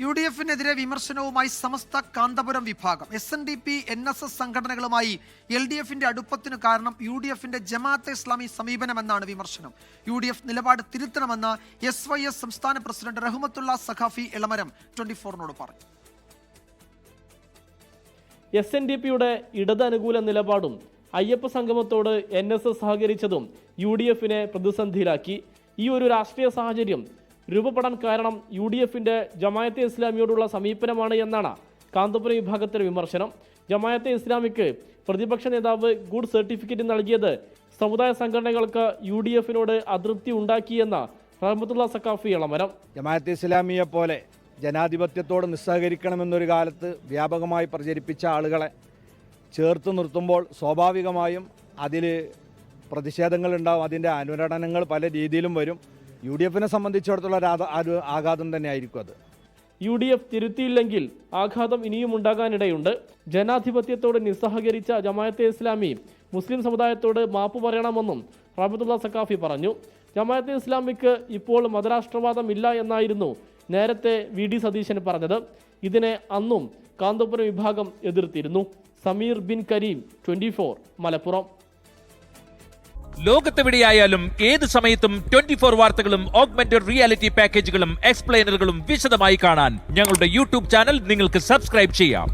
UDF-നെതിരെ വിമർശനവുമായി സമസ്ത കാന്തപുരം വിഭാഗം. SNDP NSS സംഘടനകളുമായി LDF-ന്റെ അടുപ്പത്തിനു കാരണം UDF-ന്റെ ജമാഅത്തെ ഇസ്ലാമി സമീപനമെന്നാണ് വിമർശനം. UDF നിലപാട് തിരുത്തണമെന്ന് SYS സംസ്ഥാന പ്രസിഡന്റ് റഹ്മത്തുള്ള സഖാഫി എളമരം 24-നോട് പറഞ്ഞു. SNDP-യുടെ ഇടത് അനുകൂല നിലപാടും അയ്യപ്പ സംഗമത്തോട് NSS സഹകരിച്ചതും UDF-നെ പ്രതിസന്ധിയിലാക്കി. ഈ ഒരു രാഷ്ട്രീയ സാഹചര്യം രൂപപ്പെടാൻ കാരണം UDF-ന്റെ ജമാഅത്തെ ഇസ്ലാമിയോടുള്ള സമീപനമാണ് എന്നാണ് കാന്തപുരം വിഭാഗത്തിന്റെ വിമർശനം. ജമാഅത്തെ ഇസ്ലാമിക്ക് പ്രതിപക്ഷ നേതാവ് ഗുഡ് സർട്ടിഫിക്കറ്റ് നൽകിയത് സമുദായ സംഘടനകൾക്ക് UDF-നോട് അതൃപ്തി ഉണ്ടാക്കിയെന്ന് റഹ്മത്തുള്ള സഖാഫി എളമരം. ജമാഅത്തെ ഇസ്ലാമിയെ പോലെ ജനാധിപത്യത്തോട് നിസ്സഹകരിക്കണമെന്നൊരു കാലത്ത് വ്യാപകമായി പ്രചരിപ്പിച്ച ആളുകളെ ചേർത്ത് നിർത്തുമ്പോൾ സ്വാഭാവികമായും അതിൽ പ്രതിഷേധങ്ങളുണ്ടാവും, അതിൻ്റെ അനുരണനങ്ങൾ പല രീതിയിലും വരും. UDF-നെ സംബന്ധിച്ചിടത്തോളം ആഘാതം തന്നെ ആയിരിക്കും അത്. UDF തിരുത്തിയില്ലെങ്കിൽ ആഘാതം ഇനിയും ഉണ്ടാകാനിടയുണ്ട്. ജനാധിപത്യത്തോട് നിസ്സഹകരിച്ച ജമാഅത്തെ ഇസ്ലാമി മുസ്ലിം സമുദായത്തോട് മാപ്പ് പറയണമെന്നും റഹ്മത്തുള്ള സഖാഫി പറഞ്ഞു. ജമാഅത്തെ ഇസ്ലാമിക്ക് ഇപ്പോൾ മതരാഷ്ട്രവാദം ഇല്ല എന്നായിരുന്നു നേരത്തെ VD സതീശൻ പറഞ്ഞത്. ഇതിനെ അന്നും കാന്തപുരം വിഭാഗം എതിർത്തിരുന്നു. സമീർ ബിൻ കരീം, 24, മലപ്പുറം. ലോകത്തെവിടെയായാലും ഏത് സമയത്തും 24 വാർത്തകളും ഓഗ്മെന്റഡ് റിയാലിറ്റി പാക്കേജുകളും എക്സ്പ്ലെയിനറുകളും വിശദമായി കാണാൻ ഞങ്ങളുടെ YouTube ചാനൽ നിങ്ങൾക്ക് സബ്സ്ക്രൈബ് ചെയ്യാം.